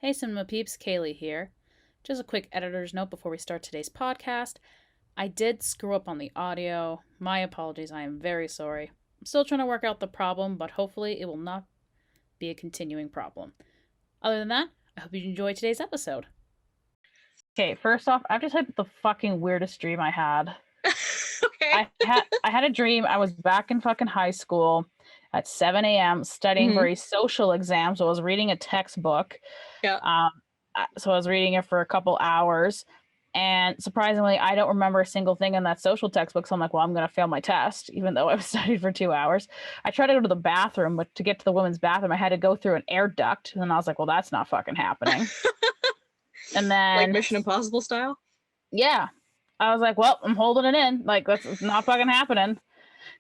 Hey Cinema Peeps, Kaylee here. Just a quick editor's note before we start today's podcast. I did screw up on the audio. My apologies, I am very sorry. I'm still trying to work out the problem, but hopefully it will not be a continuing problem. Other than that, I hope you enjoyed today's episode. Okay, first off, I've just had the fucking weirdest dream I had. Okay. I had a dream. I was back in fucking high school at 7 a.m. studying for a social exam. So I was reading a textbook. Yeah. So I was reading it for a couple hours. And surprisingly, I don't remember a single thing in that social textbook. So I'm like, well, I'm going to fail my test, even though I've studied for 2 hours. I tried to go to the bathroom, but to get to the women's bathroom, I had to go through an air duct. And I was like, well, that's not fucking happening. And then Like Mission Impossible style? Yeah. I was like, well, I'm holding it in. Like, that's not fucking happening.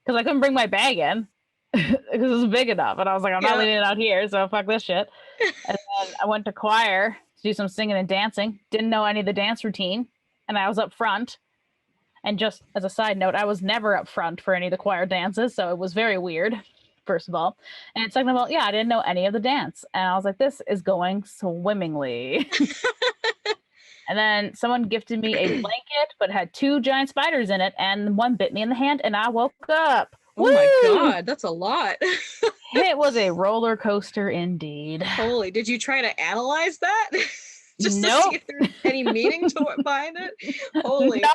Because I couldn't bring my bag in because it was big enough. And I was like, I'm not leaving it out here, so fuck this shit. And then I went to choir to do some singing and dancing. Didn't know any of the dance routine. And I was up front. And just as a side note, I was never up front for any of the choir dances. So it was very weird, first of all. And second of all, I didn't know any of the dance. And I was like, this is going swimmingly. And then someone gifted me a blanket, but had 2 giant spiders in it, and one bit me in the hand, and I woke up. Oh my God, that's a lot. It was a roller coaster indeed. Holy, did you try to analyze that? Just Nope. to see if there's any meaning to it behind it? Holy. No.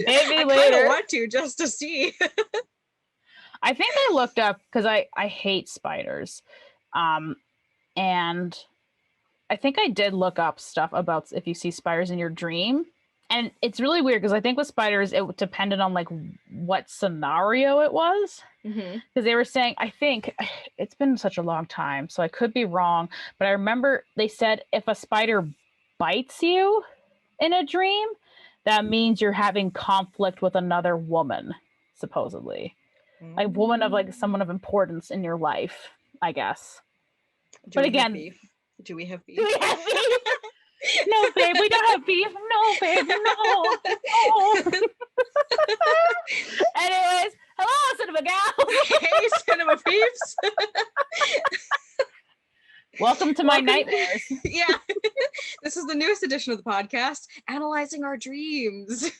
Maybe I later. kind of want to just to see. I think I looked up because I hate spiders. And I think I did look up stuff about if you see spiders in your dream. And it's really weird because I think with spiders, it depended on like what scenario it was. Because they were saying, I think it's been such a long time, so I could be wrong. But I remember they said if a spider bites you in a dream, that means you're having conflict with another woman, supposedly. Like woman of like someone of importance in your life, I guess. Do we have beef? Do we have beef? No, babe, we don't have beef. No, babe, no. Anyways, hello, Cinema Gals. Hey, Cinema Peeps. Welcome to my nightmares. Yeah. This is the newest edition of the podcast, Analyzing Our Dreams.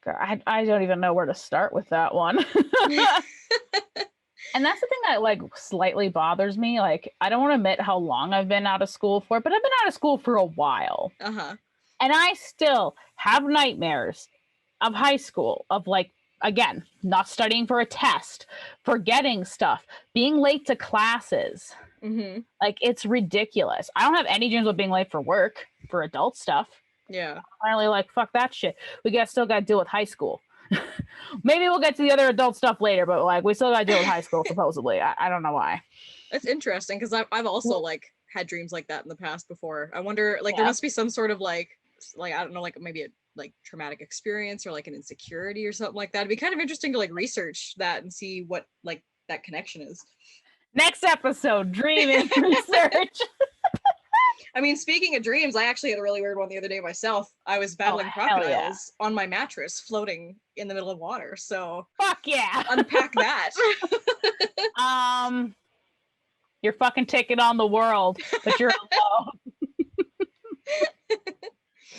God, I don't even know where to start with that one. And that's the thing that like slightly bothers me. Like, I don't want to admit how long I've been out of school for, but I've been out of school for a while. And I still have nightmares of high school, of like, again, not studying for a test, forgetting stuff, being late to classes. Like, it's ridiculous. I don't have any dreams of being late for work, for adult stuff. Yeah. I'm finally like, fuck that shit. Still got to deal with high school. Maybe we'll get to the other adult stuff later, but like we still got to deal with high school supposedly. I don't know why. It's interesting because I've also like had dreams like that in the past before. I wonder, like, there must be some sort of like I don't know, like maybe a like traumatic experience or like an insecurity or something like that. It'd be kind of interesting to like research that and see what like that connection is. Next episode, dreaming research. I mean, speaking of dreams, I actually had a really weird one the other day myself. I was battling crocodiles on my mattress, floating in the middle of water. So fuck yeah, unpack that. You're fucking taking on the world, but you're alone.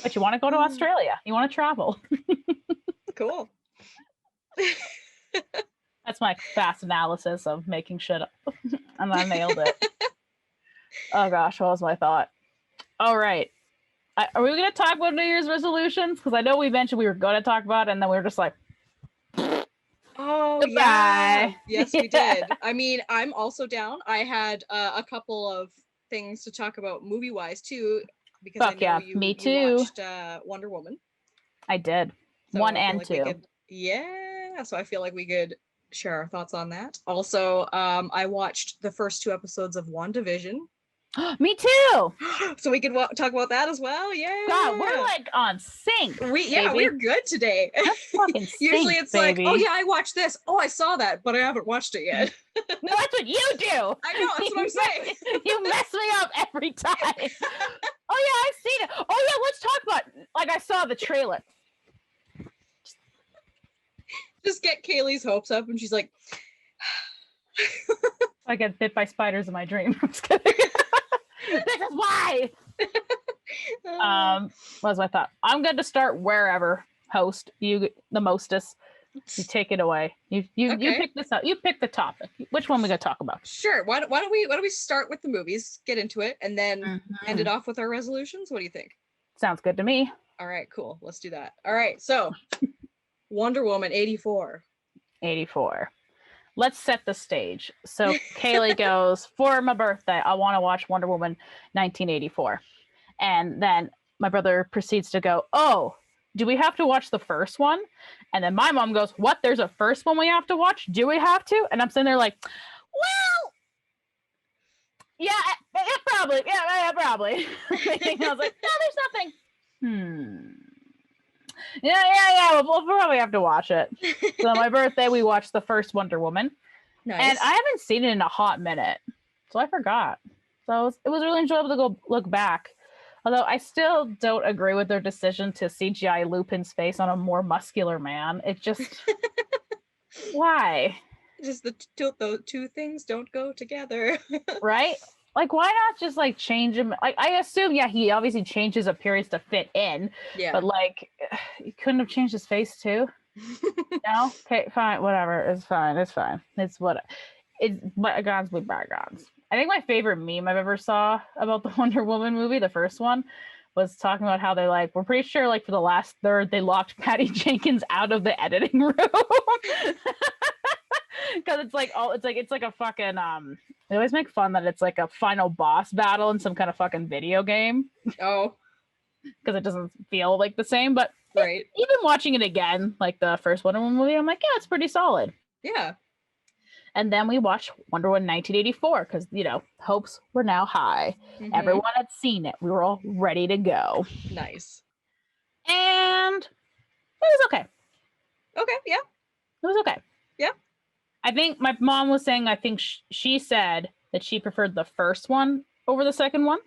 But you want to go to Australia? You want to travel? Cool. That's my fast analysis of making shit up, and I nailed it. Oh gosh, what was my thought? All right. Are we going to talk about New Year's resolutions? Because I know we mentioned we were going to talk about it, and then we were just like, oh, goodbye. Yeah. Yes, we did. I mean, I'm also down. I had a couple of things to talk about movie-wise, too, because I know you watched Wonder Woman. I did. So 1 and 2. So I feel like we could share our thoughts on that. Also, I watched the first 2 episodes of WandaVision. Me too. So we could talk about that as well. Yeah. God, we're like on sync. We're good today. Fucking Usually it's baby. like, oh yeah, I watched this. Oh, I saw that, but I haven't watched it yet. No, that's what you do. I know, that's what I'm saying. You mess me up every time. Oh yeah, I've seen it. Oh yeah, let's talk about it. Like, I saw the trailer. Just get Kaylee's hopes up, and she's like, I get bit by spiders in my dream. I'm just kidding. This is why. What was my thought? I'm going to start wherever. Host, you the mostest. You take it away. You Okay. pick this up. You pick the topic. Which one we gonna talk about? Sure. Why don't we start with the movies, get into it, and then end it off with our resolutions? What do you think? Sounds good to me. All right, cool. Let's do that. All right. So, Wonder Woman 84. 84. Let's set the stage. So Kaylee goes, for my birthday, I want to watch Wonder Woman 1984. And then my brother proceeds to go, oh, do we have to watch the first one? And then my mom goes, what? There's a first one we have to watch? Do we have to? And I'm sitting there like, well, yeah, probably. Yeah, probably. I was like, no, there's nothing. Yeah. We'll probably have to watch it. So on my birthday, we watched the first Wonder Woman. Nice. And I haven't seen it in a hot minute. So I forgot. So it was really enjoyable to go look back. Although I still don't agree with their decision to CGI Lupin's face on a more muscular man. It just... Why? Just the two things don't go together. Right? Like, why not just, like, change him? Like, I assume, yeah, he obviously changed his appearance to fit in. Yeah. But, like, you couldn't have changed his face, too? No? Okay, fine, whatever. It's fine. It's what... It's bygones with bygones. I think my favorite meme I've ever saw about the Wonder Woman movie, the first one, was talking about how they're like, we're pretty sure like for the last third, they locked Patty Jenkins out of the editing room. Because it's like a fucking they always make fun that it's like a final boss battle in some kind of fucking video game. Oh. Because it doesn't feel like the same. But right. Even watching it again, like the first Wonder Woman movie, I'm like, yeah, it's pretty solid. Yeah. And then we watched Wonder Woman 1984 because, you know, hopes were now high. Mm-hmm. Everyone had seen it. We were all ready to go. Nice. And it was okay. Okay, yeah. It was okay. Yeah. I think my mom was saying, I think she said that she preferred the first one over the second one.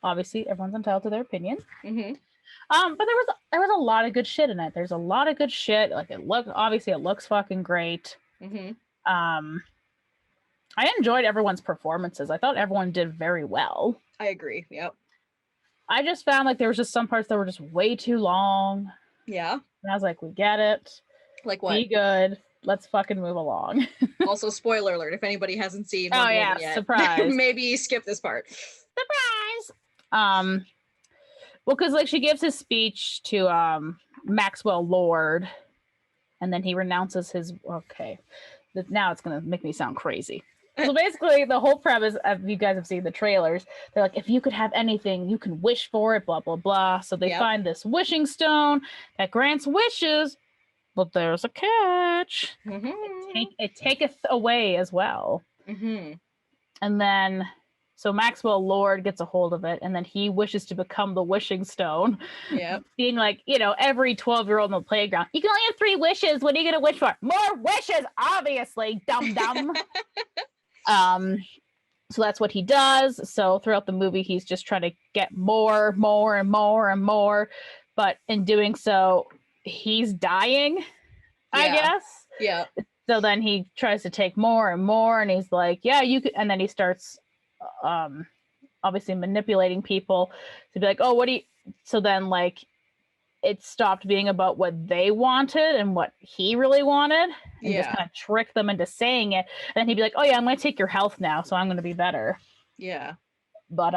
Obviously, everyone's entitled to their opinion. Mm-hmm. But there was a lot of good shit in it. There's a lot of good shit. Like it looks fucking great. Mm-hmm. I enjoyed everyone's performances. I thought everyone did very well. I agree. Yep. I just found like there was just some parts that were just way too long. Yeah. And I was like, we get it. Like what? Be good. Let's fucking move along. Also, spoiler alert, if anybody hasn't seen Wonder Woman yet, surprise. Maybe skip this part. Surprise! Well, because like she gives his speech to Maxwell Lord, and then he renounces his... Okay. Now it's going to make me sound crazy. So basically, the whole premise, if you guys have seen the trailers, they're like, if you could have anything, you can wish for it, blah, blah, blah. So they find this wishing stone that grants wishes, but there's a catch. Mm-hmm. It taketh away as well. Mm-hmm. And then... So Maxwell Lord gets a hold of it, and then he wishes to become the wishing stone. Yeah. Being like, you know, every 12-year-old on the playground, you can only have 3 wishes. What are you going to wish for? More wishes, obviously, dum-dum. So that's what he does. So throughout the movie, he's just trying to get more. But in doing so, he's dying, I guess. Yeah. So then he tries to take more and more, and he's like, yeah, you could. And then he starts... obviously manipulating people to be like, oh, what do you... So then like it stopped being about what they wanted and what he really wanted, and just kind of trick them into saying it. And then he'd be like, oh yeah, I'm gonna take your health now, so I'm gonna be better. Yeah. But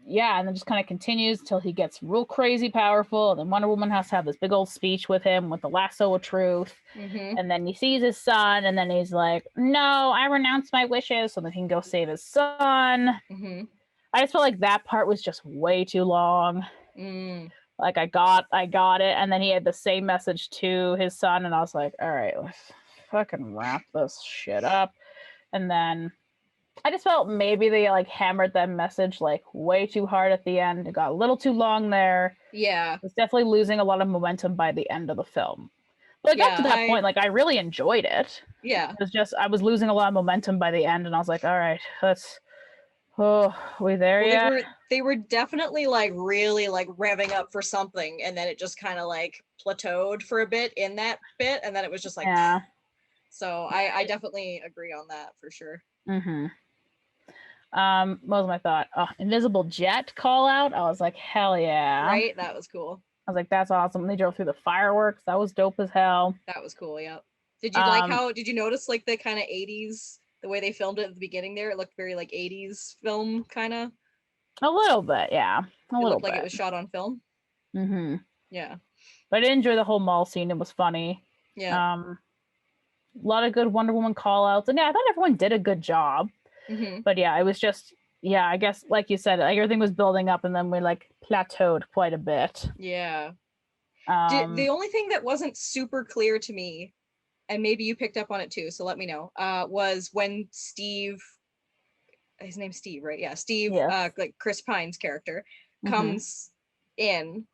yeah, and then just kind of continues till he gets real crazy powerful, and then Wonder Woman has to have this big old speech with him with the lasso of truth. Mm-hmm. And then he sees his son, and then he's like, no, I renounce my wishes, so that he can go save his son. Mm-hmm. I just felt like that part was just way too long. Like I got it, and then he had the same message to his son, and I was like, all right, let's fucking wrap this shit up. And then I just felt maybe they like hammered that message like way too hard at the end. It got a little too long there. Yeah. It was definitely losing a lot of momentum by the end of the film. But up to that point, like I really enjoyed it. Yeah. It was just I was losing a lot of momentum by the end, and I was like, all right, we there yet? They were definitely like really like revving up for something, and then it just kind of like plateaued for a bit in that bit, and then it was just like So I definitely agree on that for sure. Mm-hmm. What was my thought? Oh, invisible jet call out. I was like, hell yeah. Right? That was cool. I was like, that's awesome. They drove through the fireworks. That was dope as hell. That was cool, yeah. Did you notice like the kind of 80s, the way they filmed it at the beginning there? It looked very like 80s film kind of. A little bit, yeah. A It little looked bit. like it was shot on film. Mm-hmm. Yeah. But I did enjoy the whole mall scene. It was funny. Yeah. A lot of good Wonder Woman call outs. And yeah, I thought everyone did a good job. Mm-hmm. But yeah, it was just, yeah, I guess, like you said, like everything was building up and then we like plateaued quite a bit. Yeah. The only thing that wasn't super clear to me, and maybe you picked up on it too, so let me know, was when Steve, his name's Steve, right? Yeah, Steve, yes. like Chris Pine's character, comes in.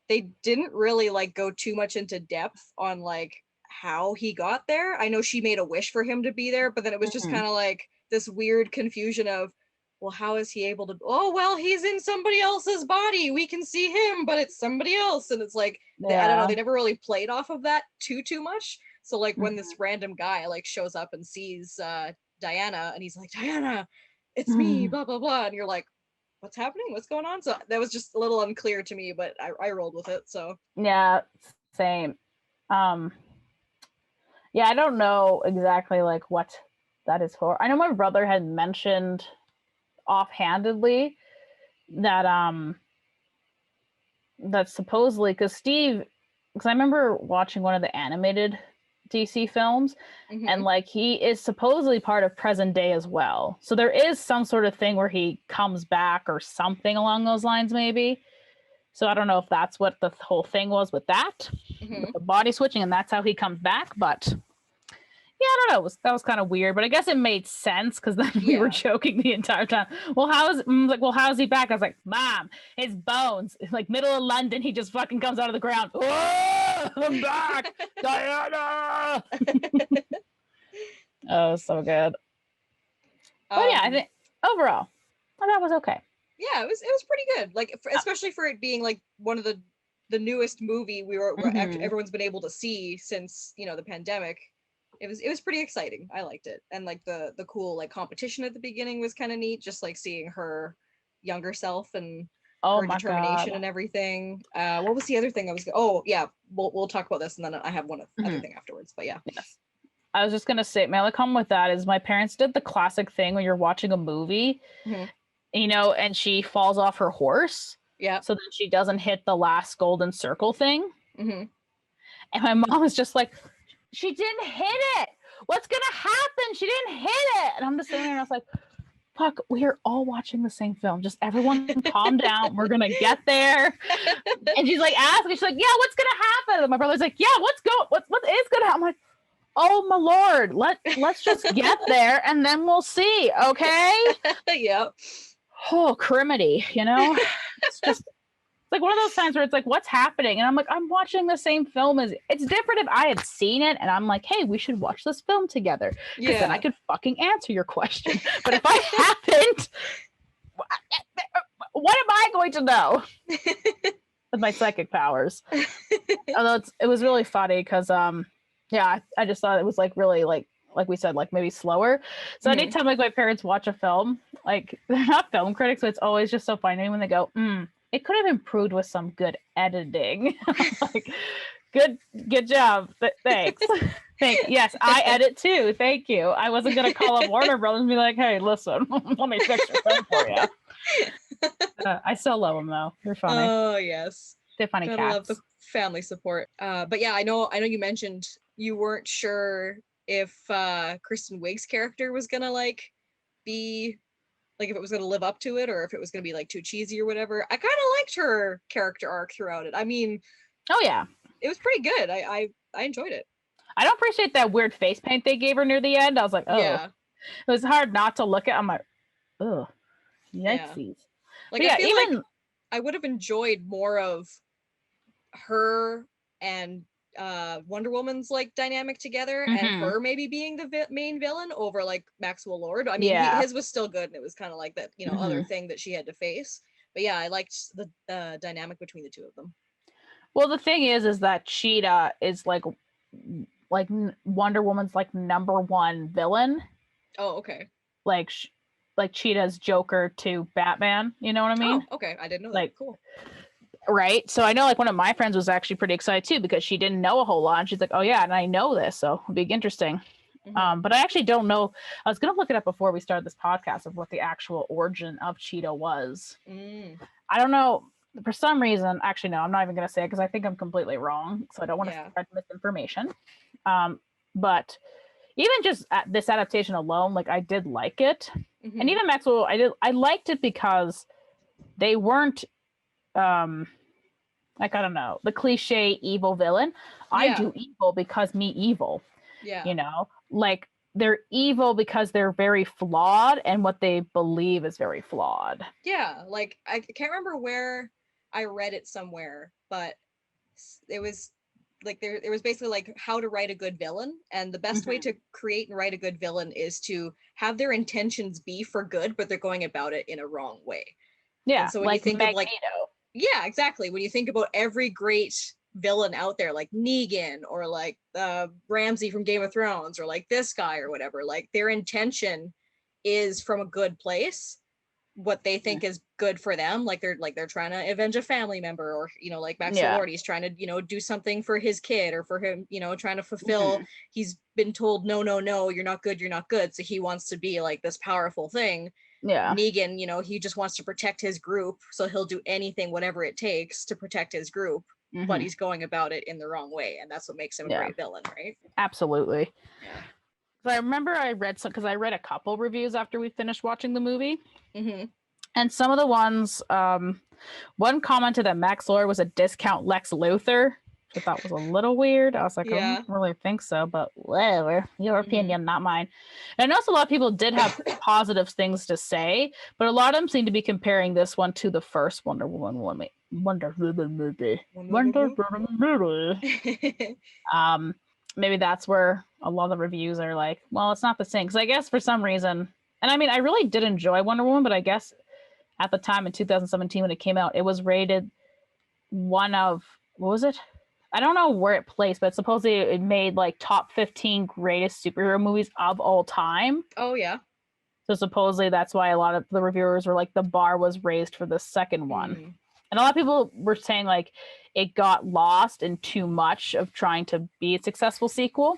They didn't really like go too much into depth on like how he got there. I know she made a wish for him to be there, but then it was just kind of like this weird confusion of, well, how is he able to, oh well, he's in somebody else's body, we can see him, but it's somebody else. And it's like, I don't know, they never really played off of that too much. So like when this random guy like shows up and sees Diana and he's like, Diana, it's me, blah blah blah, and you're like, what's happening, what's going on? So that was just a little unclear to me, but I rolled with it. So yeah, same. Yeah, I don't know exactly like what that is for. I know my brother had mentioned offhandedly that that supposedly, because I remember watching one of the animated DC films, and like he is supposedly part of present day as well. So there is some sort of thing where he comes back or something along those lines, maybe. So I don't know if that's what the whole thing was with that, with the body switching, and that's how he comes back. But yeah, I don't know. That was kind of weird, but I guess it made sense because then we were joking the entire time. Well, how's he back? I was like, Mom, his bones. Like middle of London, he just fucking comes out of the ground. Oh, I'm back, Diana. Oh, so good. But yeah, I think overall, that was okay. Yeah, it was pretty good. Like especially for it being like one of the newest movie everyone's been able to see since the pandemic. It was pretty exciting. I liked it, and like the cool like competition at the beginning was kind of neat. Just like seeing her younger self and her determination and everything. What was the other thing I was? Oh yeah, we'll talk about this, and then I have one other thing afterwards. But yeah. Yes. I was just gonna say, my only comment with that is my parents did the classic thing when you're watching a movie, and she falls off her horse. Yeah. So that she doesn't hit the last golden circle thing. And my mom was just like, she didn't hit it. What's gonna happen? She didn't hit it. And I'm just sitting there and I was like, fuck, we are all watching the same film. Just everyone calm down. We're gonna get there. And she's like asking, she's like, yeah, what's gonna happen? And my brother's like, yeah, what is gonna happen? I'm like, oh my Lord, let's just get there and then we'll see, okay? Yep. Oh, criminy, It's just like one of those times where it's like, what's happening? And I'm like, I'm watching the same film as it's different if I had seen it and I'm like, hey, we should watch this film together. Because then I could fucking answer your question. But if I haven't, what am I going to know? With my psychic powers. Although it was really funny because I just thought it was like really like we said, like maybe slower. So anytime like my parents watch a film, like they're not film critics, but it's always just so funny when they go, it could have improved with some good editing. Like, good job. Thanks. Yes, I edit too. Thank you. I wasn't gonna call up Warner Brothers and be like, hey, listen, let me fix your film for you. I still love them though. They're funny. Oh yes. They're funny cats. I love the family support. But yeah, I know you mentioned you weren't sure if Kristen Wiig's character was gonna like be like if it was gonna live up to it or if it was gonna be like too cheesy or whatever. I kind of liked her character arc throughout it. I mean, oh yeah, it was pretty good. I enjoyed it. I don't appreciate that weird face paint they gave her near the end. I was like, oh, yeah. It was hard not to look at. I'm like, oh, yikesies. Yeah. Like I feel like I would have enjoyed more of her and Wonder Woman's like dynamic together and her maybe being the main villain over like Maxwell Lord. I mean, his was still good and it was kind of like that, other thing that she had to face. But yeah, I liked the dynamic between the two of them. Well, the thing is that Cheetah is like like Wonder Woman's like number one villain. Oh, okay. Like like Cheetah's Joker to Batman. You know what I mean? Oh, okay. I didn't know that. Like, Cool. right. So I know like one of my friends was actually pretty excited too because she didn't know a whole lot. And she's like, oh yeah, and I know this, so it'll be interesting. But I actually don't know. I was gonna look it up before we started this podcast of what the actual origin of Cheetah was. I don't know. For some reason, actually, no, I'm not even gonna say it because I think I'm completely wrong. So I don't want to spread misinformation. But even just this adaptation alone, like I did like it, and even Maxwell, I liked it because they weren't like, I don't know, the cliche evil villain. I do evil because me evil. Yeah. You know, like they're evil because they're very flawed and what they believe is very flawed. Yeah, like I can't remember where I read it somewhere, but it was like there was basically like how to write a good villain, and the best way to create and write a good villain is to have their intentions be for good, but they're going about it in a wrong way. Yeah, and so when like you think Magneto. of like, yeah, exactly. When you think about every great villain out there, like Negan or like Ramsay from Game of Thrones or like this guy or whatever, like their intention is from a good place, what they think is good for them, like they're trying to avenge a family member, or like Max Lordy's trying to do something for his kid, or for him, trying to fulfill, he's been told no, you're not good, so he wants to be like this powerful thing. Negan, he just wants to protect his group, so he'll do anything, whatever it takes to protect his group, but he's going about it in the wrong way, and that's what makes him a great villain, right? Absolutely. I remember I read some, because I read a couple reviews after we finished watching the movie. And some of the ones, one commented that Max Lord was a discount Lex Luthor, which I thought was a little weird. I was like, I don't really think so, but whatever. Your opinion, not mine. And I noticed a lot of people did have positive things to say, but a lot of them seem to be comparing this one to the first Wonder Woman movie. Maybe that's where a lot of the reviews are like, well, it's not the same. Because I guess for some reason, and I mean, I really did enjoy Wonder Woman, but I guess at the time in 2017 when it came out, it was rated one of, what was it? I don't know where it placed, but supposedly it made like top 15 greatest superhero movies of all time. Oh, yeah. So supposedly that's why a lot of the reviewers were like, the bar was raised for the second one. And a lot of people were saying like it got lost in too much of trying to be a successful sequel.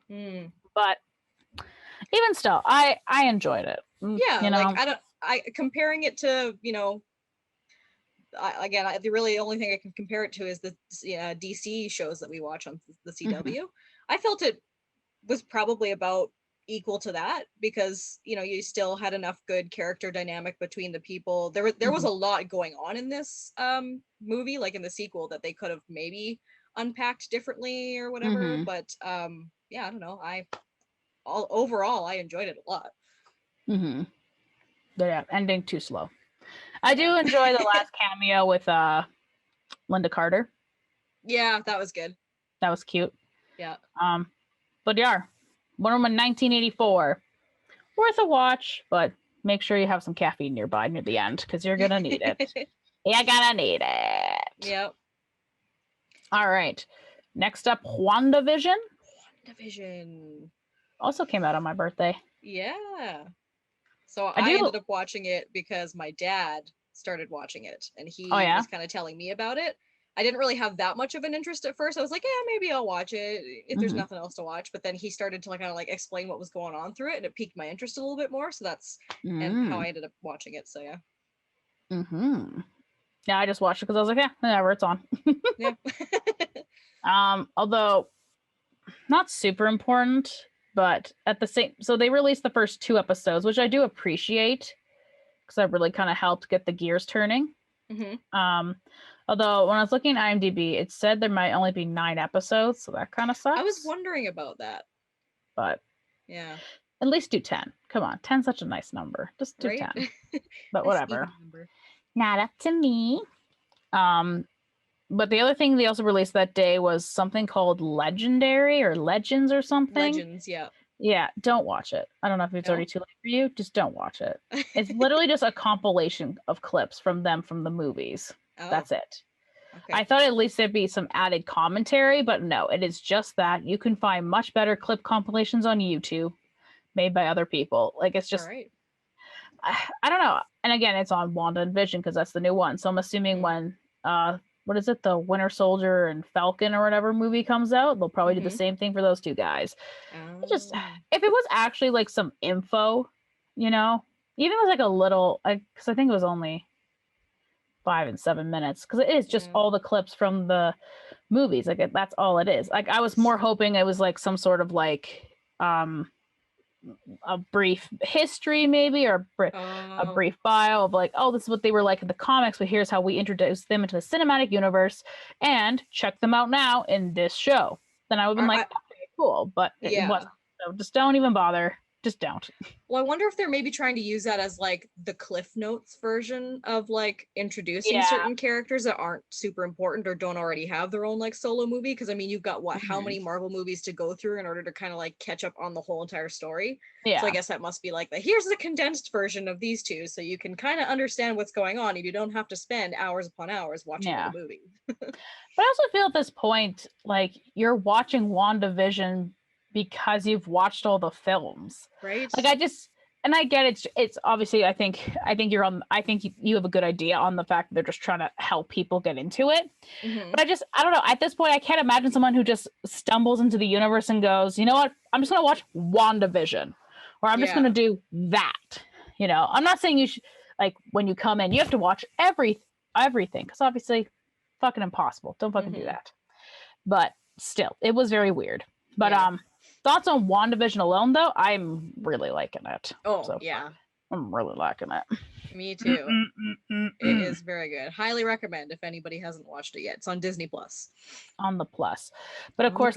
But even still, I enjoyed it. Yeah, like comparing it to, again, the really only thing I can compare it to is the DC shows that we watch on the CW. I felt it was probably about equal to that, because you still had enough good character dynamic between the people. There was a lot going on in this movie, like in the sequel, that they could have maybe unpacked differently or whatever. But yeah, I don't know. Overall I enjoyed it a lot. But yeah, ending too slow. I do enjoy the last cameo with Linda Carter. Yeah, that was good. That was cute. Yeah. But yeah, Wonder Woman 1984, worth a watch, but make sure you have some caffeine nearby near the end, because you're gonna need it. You're gonna need it. Yep. All right. Next up, WandaVision. WandaVision also came out on my birthday. Yeah. So I ended up watching it because my dad started watching it, and he was kind of telling me about it. I didn't really have that much of an interest at first. I was like, yeah, maybe I'll watch it if there's nothing else to watch. But then he started to kind of explain what was going on through it, and it piqued my interest a little bit more. So that's and how I ended up watching it. So yeah. Yeah, I just watched it because I was like, yeah, whatever, it's on. Yeah. Although not super important, but at the same, so they released the first 2 episodes, which I do appreciate, because that really kind of helped get the gears turning. Although when I was looking at IMDb, it said there might only be 9 episodes, so that kind of sucks. I was wondering about that. But yeah, at least do 10. Come on, 10's such a nice number. Just do 10. But whatever. Not up to me. But the other thing they also released that day was something called Legendary or Legends or something. Legends, yeah. Yeah, don't watch it. I don't know if it's already too late for you. Just don't watch it. It's literally just a compilation of clips from the movies. That's it. Okay. I thought at least there'd be some added commentary, but no, it is just that. You can find much better clip compilations on YouTube made by other people. Like, it's All just, right. I don't know. And again, it's on WandaVision because that's the new one. So I'm assuming when, what is it, the Winter Soldier and Falcon or whatever movie comes out, they'll probably do the same thing for those two guys. It just, if it was actually like some info, you know, even if it was like a little, because I think it was only 5 and 7 minutes, because it is just all the clips from the movies. Like, that's all it is. Like, I was more hoping it was like some sort of like a brief history maybe, or a brief bio of like, oh, this is what they were like in the comics, but here's how we introduced them into the cinematic universe, and check them out now in this show. Then I would have been like, okay, cool, but it wasn't. So just don't even bother. Just don't. Well, I wonder if they're maybe trying to use that as like the Cliff Notes version of like introducing certain characters that aren't super important or don't already have their own like solo movie. Because I mean, you've got how many Marvel movies to go through in order to kind of like catch up on the whole entire story. So I guess that must be like here's the condensed version of these two, so you can kind of understand what's going on, and you don't have to spend hours upon hours watching the movie. But I also feel at this point like you're watching WandaVision because you've watched all the films, right? Like, I get it's obviously, I think you have a good idea on the fact that they're just trying to help people get into it. But I don't know, at this point I can't imagine someone who just stumbles into the universe and goes, you know what, I'm just gonna watch WandaVision, or I'm just gonna do that. I'm not saying you should, like, when you come in you have to watch everything, because obviously fucking impossible, don't fucking do that. But still, it was very weird. But thoughts on WandaVision alone, though? I'm really liking it. I'm really liking it. Me too. It is very good. Highly recommend if anybody hasn't watched it yet. It's on Disney Plus. On the Plus. But of course,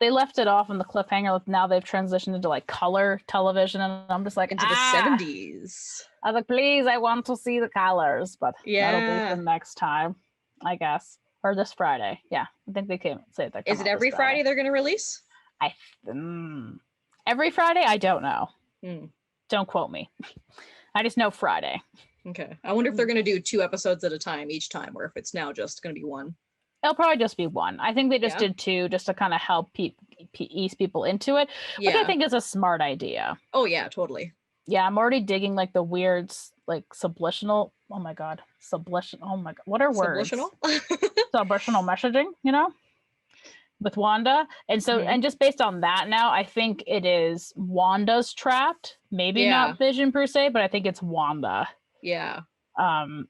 they left it off on the cliffhanger. Now they've transitioned into like color television, and I'm just like, into the 70s. I was like, please, I want to see the colors. But that'll be for next time, I guess. Or this Friday. Yeah, I think they can say that. Is it every Friday they're going to release? Every Friday? I don't know. Don't quote me. I just know Friday. Okay. I wonder if they're going to do 2 episodes at a time each time, or if it's now just going to be 1. It'll probably just be 1. I think they just did 2 just to kind of help ease people into it, which I think is a smart idea. Oh, yeah, totally. Yeah, I'm already digging like the weird, like subliminal. Oh my god, subliminal. Oh my god, what are words? Subliminal messaging, with Wanda. And so, and just based on that now, I think it is Wanda's trapped. Maybe not Vision per se, but I think it's Wanda. Yeah. And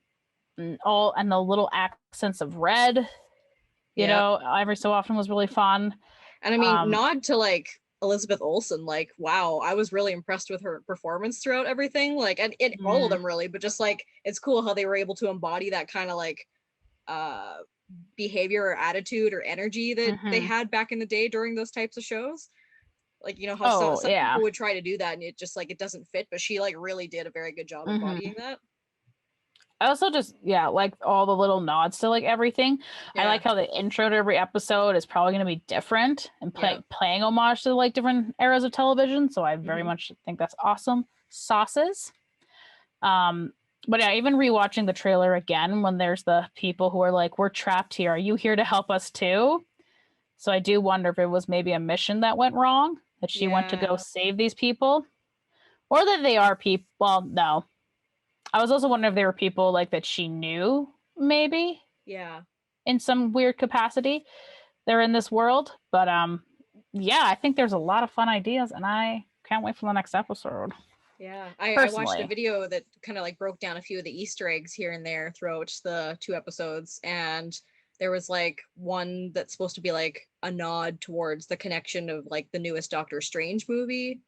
the little accents of red, you know, every so often was really fun. And I mean, nod to like Elizabeth Olsen, like, wow, I was really impressed with her performance throughout everything. Like, and all of them really, but just like, it's cool how they were able to embody that kind of like, behavior or attitude or energy that they had back in the day during those types of shows. Like, how some people would try to do that and it just like it doesn't fit, but she like really did a very good job embodying that. I also just like all the little nods to like everything. I like how the intro to every episode is probably going to be different and playing homage to like different eras of television, so I very much think that's awesome sauces. But yeah, even rewatching the trailer again when there's the people who are like, we're trapped here, are you here to help us too? So I do wonder if it was maybe a mission that went wrong, that she went to go save these people, or that they are people. Well, no, I was also wondering if they were people like that she knew, maybe in some weird capacity they're in this world. But I think there's a lot of fun ideas, and I can't wait for the next episode. Yeah, I watched a video that kind of like broke down a few of the Easter eggs here and there throughout the 2 episodes, and there was like one that's supposed to be like a nod towards the connection of like the newest Doctor Strange movie.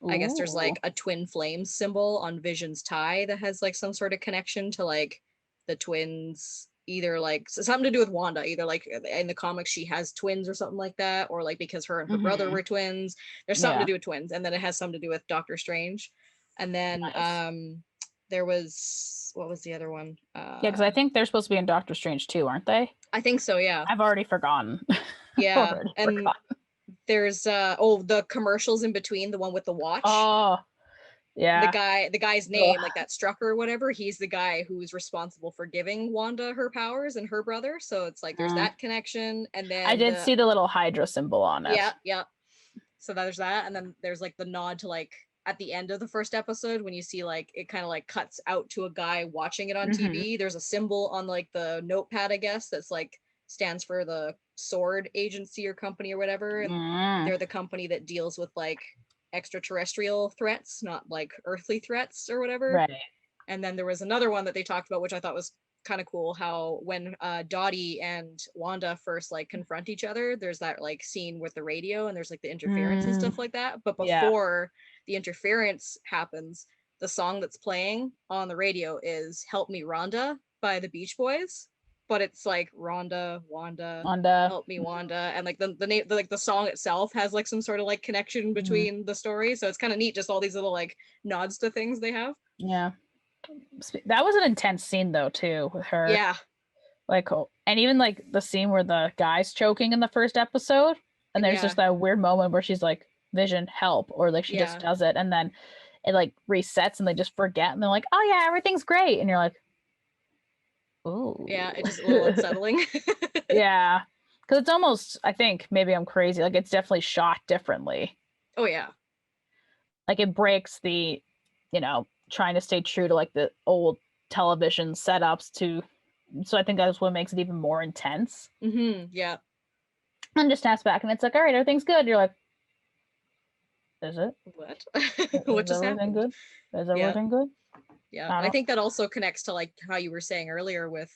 I guess there's like a twin flames symbol on Vision's tie that has like some sort of connection to like the twins, either like something to do with Wanda, either like in the comics she has twins or something like that, or like because her and her brother were twins. There's something to do with twins, and then it has something to do with Doctor Strange. And then there was, what was the other one? Because I think they're supposed to be in Doctor Strange too, aren't they? I think so, yeah. I've already forgotten. Yeah, and there's the commercials in between, the one with the watch. Oh, Yeah. The guy's name, like that Strucker or whatever, he's the guy who's responsible for giving Wanda her powers and her brother. So it's like there's that connection. And I then did see the little Hydra symbol on it. yeah. So there's that. And then there's like the nod to like at the end of the first episode when you see like it kind of like cuts out to a guy watching it on TV. There's a symbol on like the notepad, I guess, that's like stands for the Sword Agency or company or whatever. And they're the company that deals with like extraterrestrial threats, not like earthly threats or whatever. Right. And then there was another one that they talked about, which I thought was kind of cool, how when Dottie and Wanda first like confront each other, there's that like scene with the radio and there's like the interference and stuff like that. But before the interference happens, the song that's playing on the radio is Help Me Rhonda by the Beach Boys. But it's like Wanda, help me Wanda, and like the name, like the song itself has like some sort of like connection between the story, so it's kind of neat, just all these little like nods to things they have. Yeah, that was an intense scene though too with her. Yeah, like, and even like the scene where the guy's choking in the first episode, and there's just that weird moment where she's like, "Vision, help," or like she just does it, and then it like resets, and they just forget, and they're like, "Oh yeah, everything's great," and you're like, ooh. Yeah, it's just a little unsettling. Yeah, because it's almost, I think maybe I'm crazy, like it's definitely shot differently. Oh yeah, like it breaks the, trying to stay true to like the old television setups to, so I think that's what makes it even more intense. Yeah, and just snaps back and it's like, all right, everything's good. You're like, is it? What? What just happened? Good? Is everything good? Yeah, and I think that also connects to like how you were saying earlier with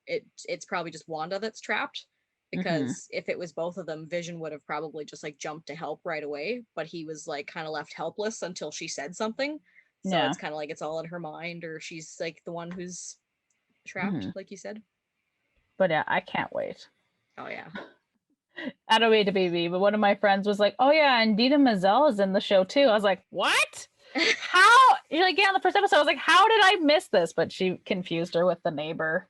it's probably just Wanda that's trapped, because if it was both of them, Vision would have probably just like jumped to help right away, but he was like kind of left helpless until she said something. So it's kind of like it's all in her mind, or she's like the one who's trapped, like you said. But yeah, I can't wait. Oh yeah. I don't wait to be me, but one of my friends was like, oh yeah, and Dina Menzel is in the show too. I was like, what? How? You're like, yeah, on the first episode, I was like, how did I miss this? But she confused her with the neighbor.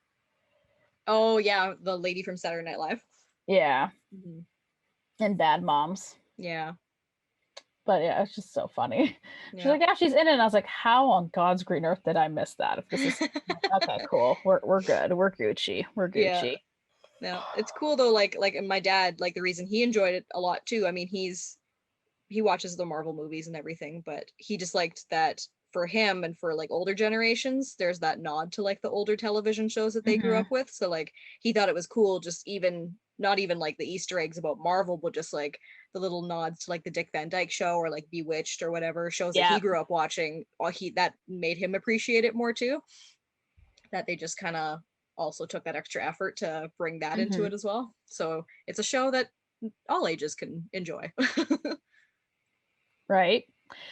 Oh yeah, the lady from Saturday Night Live. Yeah. And Bad Moms. Yeah. But yeah, it's just so funny. She's like, yeah, she's in it. And I was like, how on God's green earth did I miss that? If this is okay, cool. We're good. We're Gucci. We're Gucci. Yeah, it's cool though. Like my dad, like the reason he enjoyed it a lot too. I mean, he watches the Marvel movies and everything, but he just liked that for him and for like older generations, there's that nod to like the older television shows that they grew up with. So like he thought it was cool, just even not even like the Easter eggs about Marvel, but just like the little nods to like the Dick Van Dyke Show or like Bewitched or whatever shows that he grew up watching. That made him appreciate it more too. That they just kind of also took that extra effort to bring that into it as well. So it's a show that all ages can enjoy. Right.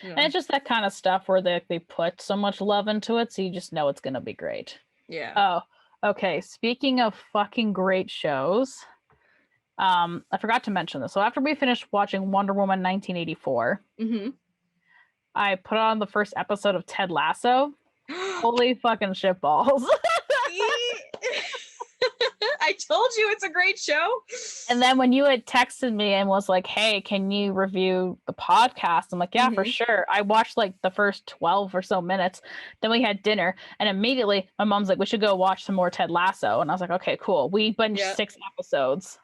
Yeah. And it's just that kind of stuff where they put so much love into it, so you just know it's going to be great. Yeah. Oh, okay. Speaking of fucking great shows, I forgot to mention this. So after we finished watching Wonder Woman 1984, I put on the first episode of Ted Lasso. Holy fucking shitballs. I told you it's a great show. And then when you had texted me and was like, hey, can you review the podcast? I'm like, yeah, for sure. I watched like the first 12 or so minutes. Then we had dinner and immediately my mom's like, we should go watch some more Ted Lasso. And I was like, okay, cool. We binged 6 episodes.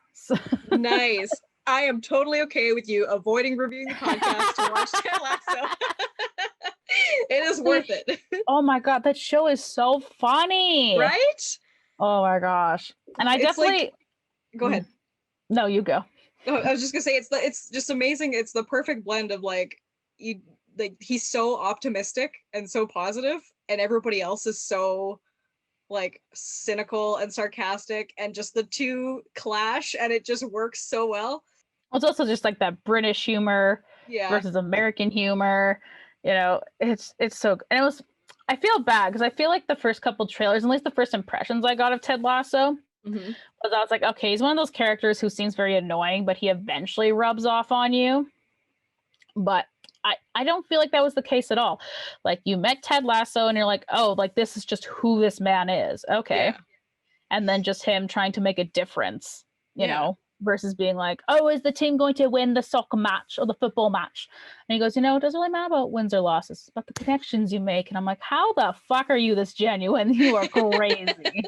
Nice. I am totally okay with you avoiding reviewing the podcast to watch Ted Lasso. It is worth it. Oh my God, that show is so funny. Right? Oh my gosh. And I definitely like, go ahead. No, you go. Oh, I was just gonna say it's just amazing. It's the perfect blend of like he's so optimistic and so positive, and everybody else is so like cynical and sarcastic, and just the two clash and it just works so well. It's also just like that British humor versus American humor. It's so, and it was, I feel bad because I feel like the first couple trailers, at least the first impressions I got of Ted Lasso, was I was like, okay, he's one of those characters who seems very annoying, but he eventually rubs off on you. But I don't feel like that was the case at all. Like you met Ted Lasso and you're like, oh, like this is just who this man is. Okay. And then just him trying to make a difference, you know? versus being like, oh, is the team going to win the soccer match or the football match? And he goes, it doesn't really matter about wins or losses. It's about the connections you make. And I'm like, how the fuck are you this genuine? You are crazy.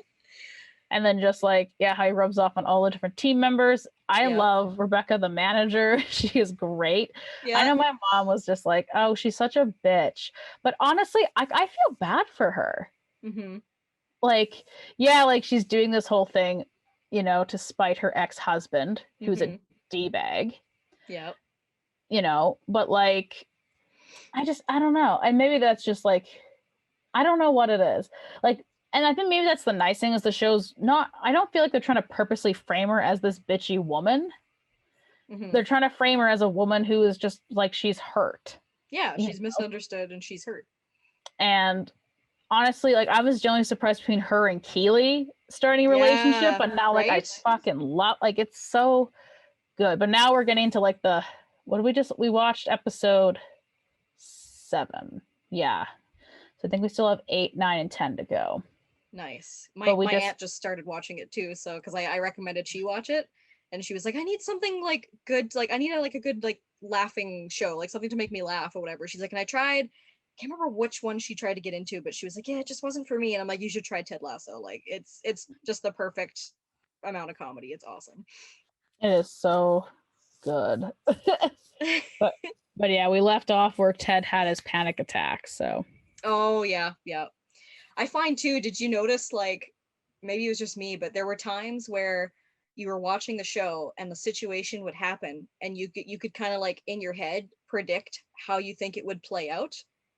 And then just like, yeah, how he rubs off on all the different team members. I love Rebecca, the manager. She is great. I know my mom was just like, oh, she's such a bitch. But honestly, I feel bad for her. Mm-hmm. Like, yeah, like she's doing this whole thing, to spite her ex-husband, who's a D-bag. Yeah. But like, I don't know. And maybe that's just like, I don't know what it is. Like, and I think maybe that's the nice thing is the show's not, I don't feel like they're trying to purposely frame her as this bitchy woman. Mm-hmm. They're trying to frame her as a woman who is just like, she's hurt. Yeah, she's misunderstood and she's hurt. And honestly, like I was genuinely surprised between her and Keely starting a relationship, but now like I fucking love, like it's so good. But now we're getting into like we watched episode 7. Yeah. So I think we still have 8, 9, and 10 to go. Nice. My aunt just started watching it too. So because I recommended she watch it, and she was like, I need something like good, like I need a good like laughing show, like something to make me laugh or whatever. She's like, and I tried. Can't remember which one she tried to get into, but she was like, yeah, it just wasn't for me. And I'm like, you should try Ted Lasso. Like it's just the perfect amount of comedy. It's awesome. It is so good. but yeah, we left off where Ted had his panic attack. So. Oh yeah. I find too, did you notice, like, maybe it was just me, but there were times where you were watching the show and the situation would happen and you could kind of like in your head predict how you think it would play out,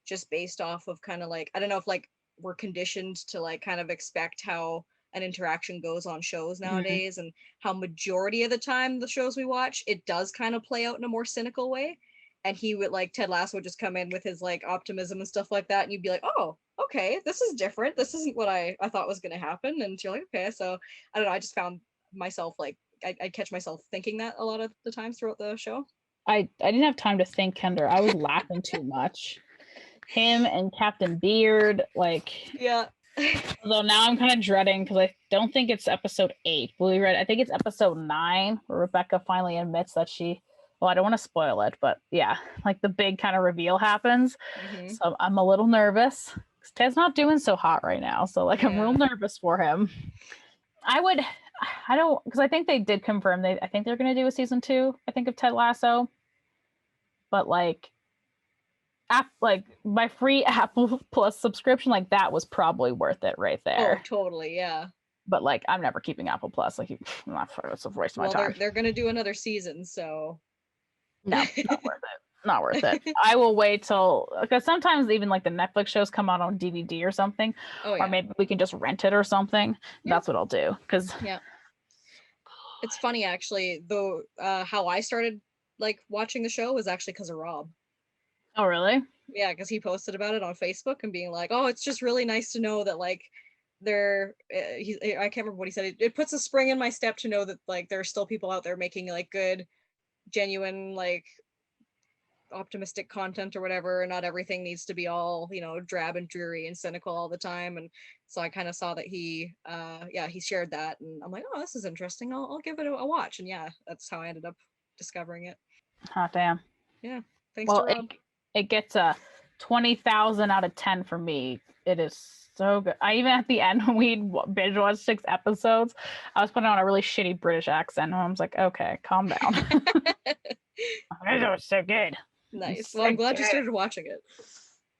just based off of kind of like, I don't know if like we're conditioned to like kind of expect how an interaction goes on shows nowadays, and how majority of the time the shows we watch, it does kind of play out in a more cynical way. And he would like, Ted Lasso would just come in with his like optimism and stuff like that, and you'd be like, oh, okay, this is different. This isn't what I thought was going to happen. And you're like, okay. So I don't know. I just found myself like, I catch myself thinking that a lot of the times throughout the show. I didn't have time to think, Kendra. I was laughing too much. Him and Captain Beard, like, yeah. Although now I'm kind of dreading because I don't think it's episode 8. I think it's episode 9 where Rebecca finally admits that well, I don't want to spoil it, but yeah, like the big kind of reveal happens. So I'm a little nervous. Ted's not doing so hot right now. So like, I'm real nervous for him. Because I think they did confirm I think they're going to do a season 2, I think, of Ted Lasso. But like my free Apple Plus subscription, like that was probably worth it right there. Oh, totally. Yeah. But like, I'm never keeping Apple Plus. Like, I'm not, it's a waste of my time. They're going to do another season. So no, not worth it. Not worth it. I will wait because sometimes even like the Netflix shows come out on DVD or something, or maybe we can just rent it or something. Yeah. That's what I'll do. Because it's funny actually, though, how I started like watching the show was actually because of Rob. Oh, really? Yeah, because he posted about it on Facebook and being like, oh, it's just really nice to know that like I can't remember what he said. It puts a spring in my step to know that like there are still people out there making like good, genuine, like optimistic content or whatever, and not everything needs to be all, drab and dreary and cynical all the time. And so I kind of saw that he shared that, and I'm like, oh, this is interesting. I'll give it a watch. And yeah, that's how I ended up discovering it. Oh, damn. Yeah. Thanks to Rob. It gets a 20,000 out of 10 for me. It is so good. I even at the end when we binge watched 6 episodes, I was putting on a really shitty British accent, and I was like, okay, calm down. It was so good. Nice. Well, I'm glad you started watching it.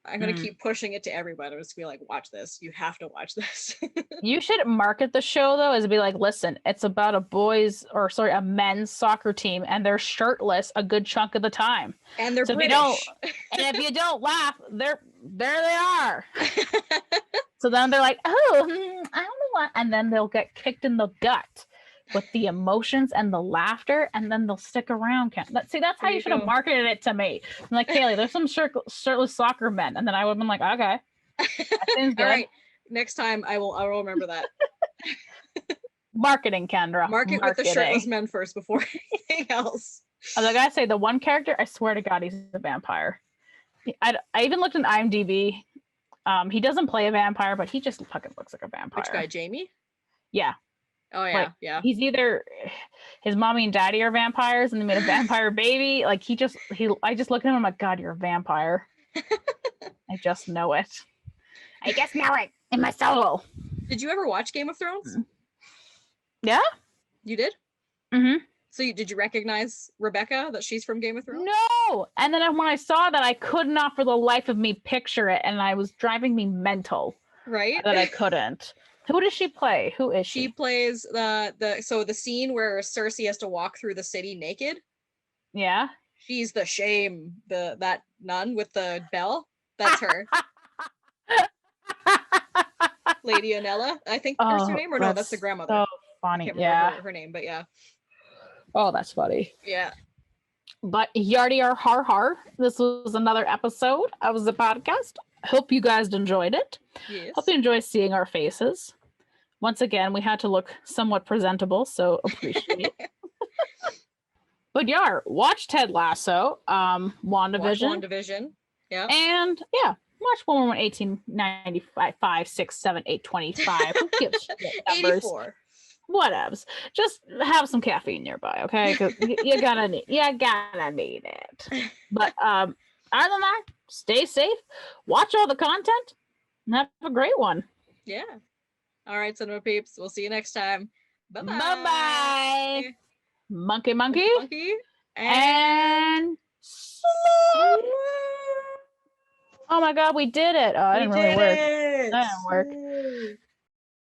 I'm going to keep pushing it to everybody. I'm just going to be like, watch this. You have to watch this. You should market the show, though, as be like, listen, it's about a men's soccer team, and they're shirtless a good chunk of the time. And they're British. If you don't laugh, there they are. So then they're like, oh, I don't know what. And then they'll get kicked in the gut with the emotions and the laughter, and then they'll stick around. That's how you should have marketed it to me. I'm like, Kaylee, there's some shirtless soccer men, and then I would have been like, okay, that seems good. All right, next time I will remember that. Marketing, Kendra. Market with the shirtless men first before anything else. I was like, I say the one character, I swear to God, he's a vampire. I even looked in IMDb. He doesn't play a vampire, but he just fucking looks like a vampire. Which guy, Jamie? Yeah. Oh yeah, Like, yeah. he's either his mommy and daddy are vampires and they made a vampire baby. Like I just look at him, I'm like, God, you're a vampire. I just know it. I just know it in my soul. Did you ever watch Game of Thrones? Yeah. You did? Mm-hmm. So did you recognize Rebecca, that she's from Game of Thrones? No. And then when I saw that, I could not for the life of me picture it, and I was driving me mental. Right? That I couldn't. Who does she play? Who is she? She plays the scene where Cersei has to walk through the city naked. Yeah. She's the shame, that nun with the bell. That's her. Lady Anella, I think is her name, or no, that's the grandmother. So funny. I can't remember her name, but yeah. Oh, that's funny. Yeah. But yardy or har har, this was another episode of the podcast. Hope you guys enjoyed it. Yes. Hope you enjoy seeing our faces. Once again, we had to look somewhat presentable, so appreciate it. But watch Ted Lasso, WandaVision. Watch WandaVision. Yeah. And yeah, watch Wonder Woman 1895, 5, 6, 7, 8, 25. Who gives shit numbers? 84. Whatevs. Just have some caffeine nearby, okay? Because you're gonna need it. But other than that, stay safe, watch all the content, and have a great one. Yeah. All right, cinema peeps. We'll see you next time. Bye-bye. Bye-bye. Monkey. Monkey. And oh my God, we did it. Oh, it didn't really work. It. That didn't work.